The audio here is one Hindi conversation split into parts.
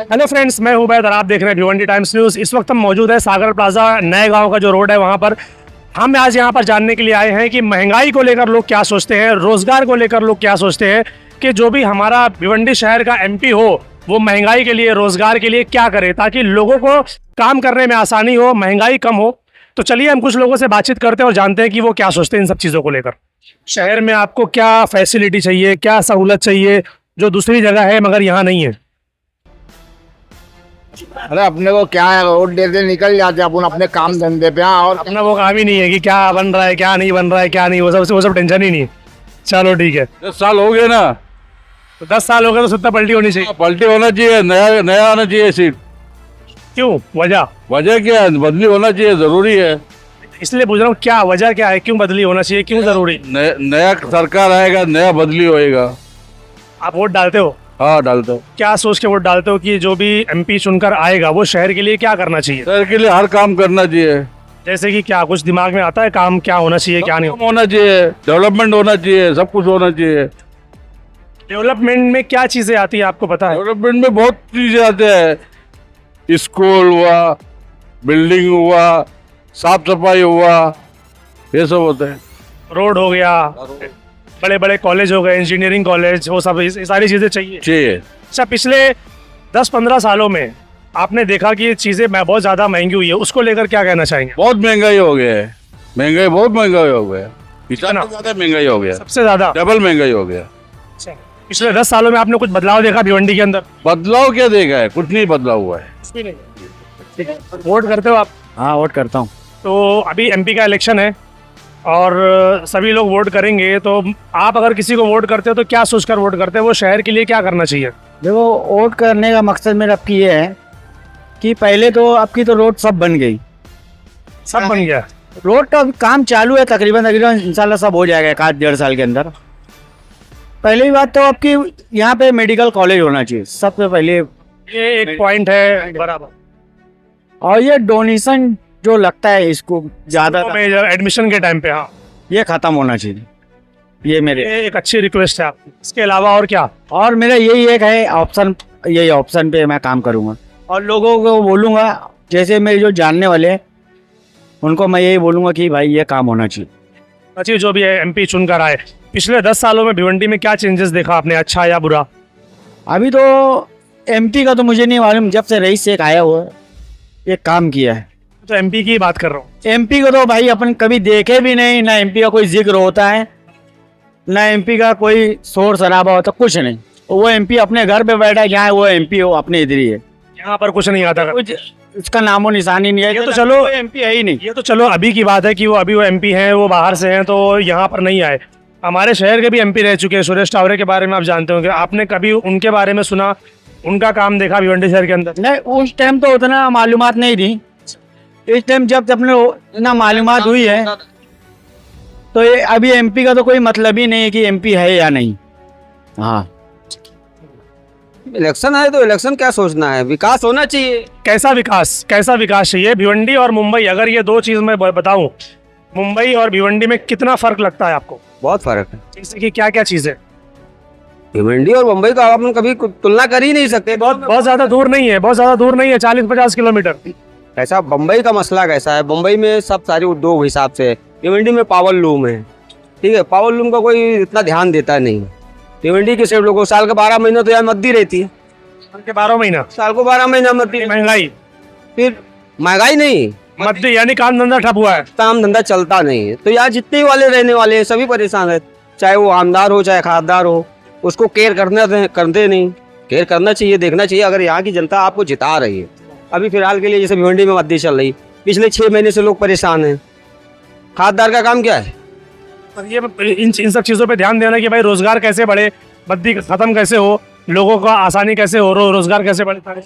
हेलो फ्रेंड्स, मैं हूं बैद और आप देख रहे हैं भिवंडी टाइम्स न्यूज़। इस वक्त हम मौजूद है सागर प्लाजा नए गांव का जो रोड है वहां पर। हम आज यहां पर जानने के लिए आए हैं कि महंगाई को लेकर लोग क्या सोचते हैं, रोजगार को लेकर लोग क्या सोचते हैं, कि जो भी हमारा भिवंडी शहर का एमपी हो वो महंगाई के लिए, रोजगार के लिए क्या करे ताकि लोगों को काम करने में आसानी हो, महंगाई कम हो। तो चलिए हम कुछ लोगों से बातचीत करते हैं और जानते हैं कि वो क्या सोचते हैं इन सब चीज़ों को लेकर। शहर में आपको क्या फैसिलिटी चाहिए, क्या सहूलत चाहिए जो दूसरी जगह है मगर यहाँ नहीं है? अरे अपने को क्या है, रोड देते निकल जाते अपन अपने काम धंधे पे। और अपना वो काम ही नहीं है कि क्या बन रहा है, क्या नहीं बन रहा है, क्या नहीं, वो सब टेंशन ही नहीं है। चलो ठीक है, 10 साल हो गए ना, तो 10 साल हो गए तो सुत्ता पलटी होनी चाहिए। पलटी होना चाहिए, नया नया आना चाहिए सीट। क्यों? वजह क्या है? बदली होना चाहिए, जरूरी है। इसलिए पूछ रहा हूँ, क्या वजह क्या है, क्यों बदली होना चाहिए, क्यों जरूरी? नया सरकार आएगा, नया बदली होएगा। आप वोट डालते हो? हाँ, डालता हूँ। क्या सोच के वोट डालते हो कि जो भी एमपी चुनकर आएगा वो शहर के लिए क्या करना चाहिए? शहर के लिए हर काम करना चाहिए। जैसे कि क्या कुछ दिमाग में आता है, काम क्या होना चाहिए, क्या नहीं? होना चाहिए, डेवलपमेंट होना चाहिए, सब कुछ होना चाहिए। डेवलपमेंट में क्या चीजें आती है आपको पता है? डेवलपमेंट में बहुत चीजें आते हैं। स्कूल हुआ, बिल्डिंग हुआ, साफ सफाई हुआ, ये सब होता है। रोड हो गया, बड़े बड़े कॉलेज हो गए, इंजीनियरिंग कॉलेज, वो सब, ये सारी चीजें चाहिए। अच्छा, पिछले 10-15 सालों में आपने देखा कि ये चीजें बहुत ज्यादा महंगी हुई है, उसको लेकर क्या कहना चाहेंगे? बहुत महंगाई हो गया है, बहुत महंगाई हो गया। इतना ज्यादा महंगाई हो गया, सबसे ज्यादा डबल महंगाई हो गया। पिछले 10 सालों में आपने कुछ बदलाव देखा भिवंडी के अंदर? बदलाव क्या देखा है? कुछ नहीं बदलाव हुआ है। वोट करते हो आप? हाँ, वोट करता हूँ। तो अभी एमपी का इलेक्शन है और सभी लोग वोट करेंगे, तो आप अगर किसी को वोट करते हो तो क्या सोचकर वोट करते हो, वो शहर के लिए क्या करना चाहिए? देखो, वोट करने का मकसद मेरा आपकी ये है कि पहले तो आपकी तो रोड सब बन गई, सब बन गया। रोड का काम चालू है, तकरीबन इंशाल्लाह सब हो जाएगा 1-1.5 साल के अंदर। पहली बात तो आपकी यहाँ पे मेडिकल कॉलेज होना चाहिए सबसे पहले, ये एक पॉइंट है बराबर। और ये डोनेशन जो लगता है इसको ज्यादा एडमिशन के टाइम पे, हाँ, ये खत्म होना चाहिए। ये मेरे ये एक अच्छी रिक्वेस्ट है आपकी। इसके अलावा और क्या? और मेरा यही एक है ऑप्शन, यही ऑप्शन पे मैं काम करूँगा और लोगों को बोलूँगा, जैसे मेरे जो जानने वाले हैं उनको मैं यही बोलूँगा कि भाई ये काम होना चाहिए। अच्छी, जो भी है एमपी चुनकर आए, पिछले 10 सालों में भिवंडी में क्या चेंजेस देखा आपने, अच्छा या बुरा? अभी तो एमपी का तो मुझे नहीं मालूम, जब से रईस शेख आया हुआ है ये काम किया है। तो एमपी की बात कर रहा हूँ। एमपी को तो भाई अपन कभी देखे भी नहीं, ना एमपी का कोई जिक्र होता है, ना एमपी का कोई शोर शराबा होता, कुछ नहीं। वो एमपी अपने घर पे बैठा है, जहाँ वो एमपी हो अपने इधर ही है, यहाँ पर कुछ नहीं आता, कुछ उसका नामो निशान ही नहीं है। ये तो चलो एमपी है ही नहीं। ये तो चलो अभी की बात है कि वो एमपी हैं, वो बाहर से हैं तो यहाँ पर नहीं आए। हमारे शहर के भी एमपी रह चुके हैं, सुरेश टावरे के बारे में आप जानते होंगे, आपने कभी उनके बारे में सुना, उनका काम देखा भिवंडी शहर के अंदर? नहीं, उस टाइम तो उतना मालूमात नहीं थी। इस टाइम जब अपने इतना मालूमात हुई है तो ये अभी एमपी का तो कोई मतलब ही नहीं है कि एमपी है या नहीं। हाँ, इलेक्शन है तो इलेक्शन क्या सोचना है, विकास होना चाहिए। कैसा विकास चाहिए? भिवंडी और मुंबई, अगर ये दो चीज मैं बताऊं, मुंबई और भिवंडी में कितना फर्क लगता है आपको? बहुत फर्क है। जैसे कि क्या क्या चीजें? भिवंडी और मुंबई का अपन कभी तुलना कर ही नहीं सकते। बहुत ज्यादा दूर नहीं है, 40-50 किलोमीटर। ऐसा मुंबई का मसला कैसा है, मुंबई में सब सारे उद्योग हिसाब से है, भिवंडी में पावर लूम है, ठीक है, पावर लूम का कोई इतना ध्यान देता नहीं। भिवंडी के सेठ लोगों साल का 12 महीना तो यहाँ मद्दी रहती है, साल के 12 महीना, साल को 12 महीना मद्दी। महंगाई, फिर महंगाई नहीं, मद्दी यानी काम धंधा ठप हुआ है, काम धंधा चलता नहीं है। तो यहाँ जितने वाले रहने वाले हैं सभी परेशान है, चाहे वो आमदार हो चाहे खासदार हो, उसको केयर करते नहीं। केयर करना चाहिए, देखना चाहिए। अगर यहाँ की जनता आपको जिता रही है, अभी फिलहाल के लिए जैसे भिवंडी में मद्दी चल रही, पिछले 6 महीने से लोग परेशान हैं। खासदार का काम क्या है? पर ये इन सब चीजों पे ध्यान देना कि भाई रोजगार कैसे बढ़े, मद्दी खत्म कैसे हो, लोगों का आसानी कैसे हो, रोजगार कैसे बढ़े।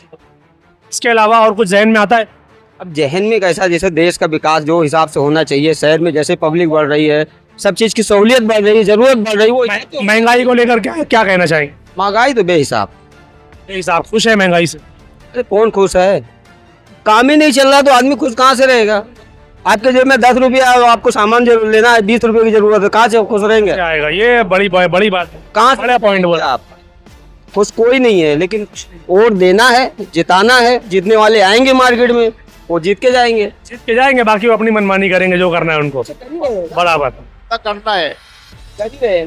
इसके अलावा और कुछ जहन में आता है? अब जहन में कैसा, जैसे देश का विकास जो हिसाब से होना चाहिए, शहर में जैसे पब्लिक बढ़ रही है, सब चीज की सहूलियत बढ़ रही है, जरूरत बढ़ रही है, वो महंगाई को लेकर क्या कहना चाहेंगे? महंगाई तो बेहिसाब। आप खुश है महंगाई से? अरे कौन खुश है, काम ही नहीं चल रहा तो आदमी खुश कहाँ से रहेगा। आपके जेब में 10 रुपया और आपको सामान जो लेना है 20 रुपए की जरूरत है, कहाँ से खुश रहेंगे? आएगा, ये बड़ी बात है। कहाँ बड़ा पॉइंट बोला आप। खुश कोई नहीं है, लेकिन वोट देना है, जिताना है। जीतने वाले आएंगे मार्केट में, वो जीत के जाएंगे। जीत के जाएंगे, बाकी वो अपनी मनमानी करेंगे जो करना है उनको। बराबर। करना है,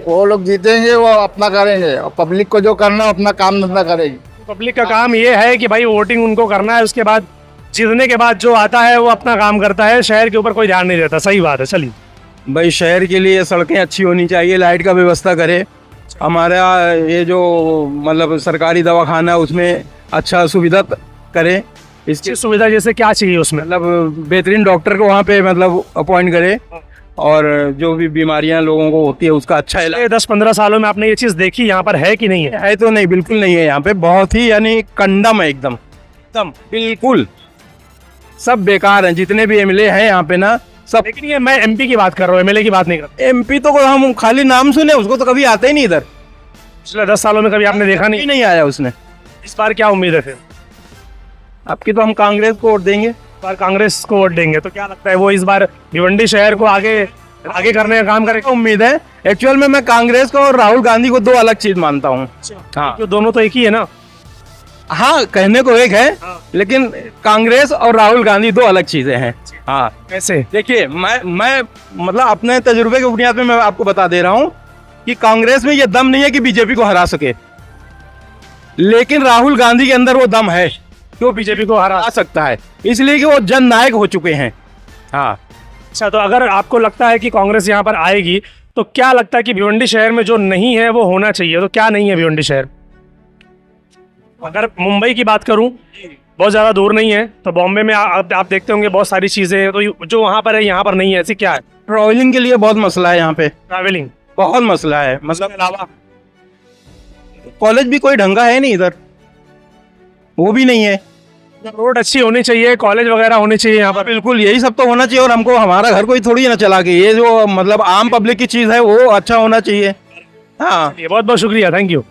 वो लोग जीतेंगे, वो अपना करेंगे, और पब्लिक को जो करना है अपना काम धंधा करेगी। पब्लिक का काम ये है कि भाई वोटिंग उनको करना है, उसके बाद जीतने के बाद जो आता है वो अपना काम करता है, शहर के ऊपर कोई ध्यान नहीं देता। सही बात है। चलिए भाई शहर के लिए सड़कें अच्छी होनी चाहिए, लाइट का व्यवस्था करे। हमारा ये जो मतलब सरकारी दवाखाना है उसमें अच्छा सुविधा करे। इसकी अच्छी सुविधा जैसे क्या चाहिए उसमें? मतलब बेहतरीन डॉक्टर को वहाँ पे मतलब अपॉइंट करे, और जो भी बीमारियां लोगों को होती है उसका अच्छा इलाज। 10-15 सालों में आपने ये चीज देखी यहाँ पर है कि नहीं है? है तो नहीं, बिल्कुल नहीं है यहाँ पे, बहुत ही यानी कंडम है एकदम एकदम बिल्कुल, सब बेकार हैं जितने भी एमएलए हैं यहाँ पे ना सब। लेकिन ये मैं एमपी की बात कर रहा हूँ, एमएलए की बात नहीं कर रहा। एमपी तो हम खाली नाम सुने, उसको तो कभी आता ही नहीं इधर, पिछले 10 सालों में कभी आपने देखा कभी नहीं? नहीं आया उसने। इस बार क्या उम्मीद है फिर? आपकी तो हम कांग्रेस को वोट देंगे। इस बार कांग्रेस को वोट देंगे, तो क्या लगता है वो इस बार भिवंडी शहर को आगे करने का काम करेगा? उम्मीद है। एक्चुअल में मैं कांग्रेस को और राहुल गांधी को दो अलग चीज मानता हूँ। हाँ क्यों, दोनों तो एक ही है ना? हाँ, कहने को एक है, लेकिन कांग्रेस और राहुल गांधी दो अलग चीजें हैं। हाँ कैसे? देखिए, मैं मतलब अपने तजुर्बे की बुनियाद पे मैं आपको बता दे रहा हूँ कि कांग्रेस में ये दम नहीं है कि बीजेपी को हरा सके, लेकिन राहुल गांधी के अंदर वो दम है कि वो बीजेपी को हरा आ सकता है, इसलिए कि वो जननायक हो चुके हैं। हाँ। अच्छा, तो अगर आपको लगता है कि कांग्रेस यहाँ पर आएगी, तो क्या लगता है कि भिवंडी शहर में जो नहीं है वो होना चाहिए? तो क्या नहीं है भिवंडी शहर? अगर मुंबई की बात करूं, बहुत ज़्यादा दूर नहीं है, तो बॉम्बे में आप देखते होंगे बहुत सारी चीज़ें, तो जो वहाँ पर है यहाँ पर नहीं है, ऐसी क्या है? ट्रैवलिंग के लिए बहुत मसला है यहाँ पे, ट्रैवलिंग बहुत मसला है। मतलब अलावा कॉलेज भी कोई ढंगा है नहीं इधर, वो भी नहीं है। रोड अच्छी होनी चाहिए, कॉलेज वगैरह होनी चाहिए यहाँ पर। बिल्कुल, यही सब तो होना चाहिए। और हमको हमारा घर कोई थोड़ी ना चला के, ये जो मतलब आम पब्लिक की चीज़ है वो अच्छा होना चाहिए। हाँ, बहुत बहुत शुक्रिया, थैंक यू।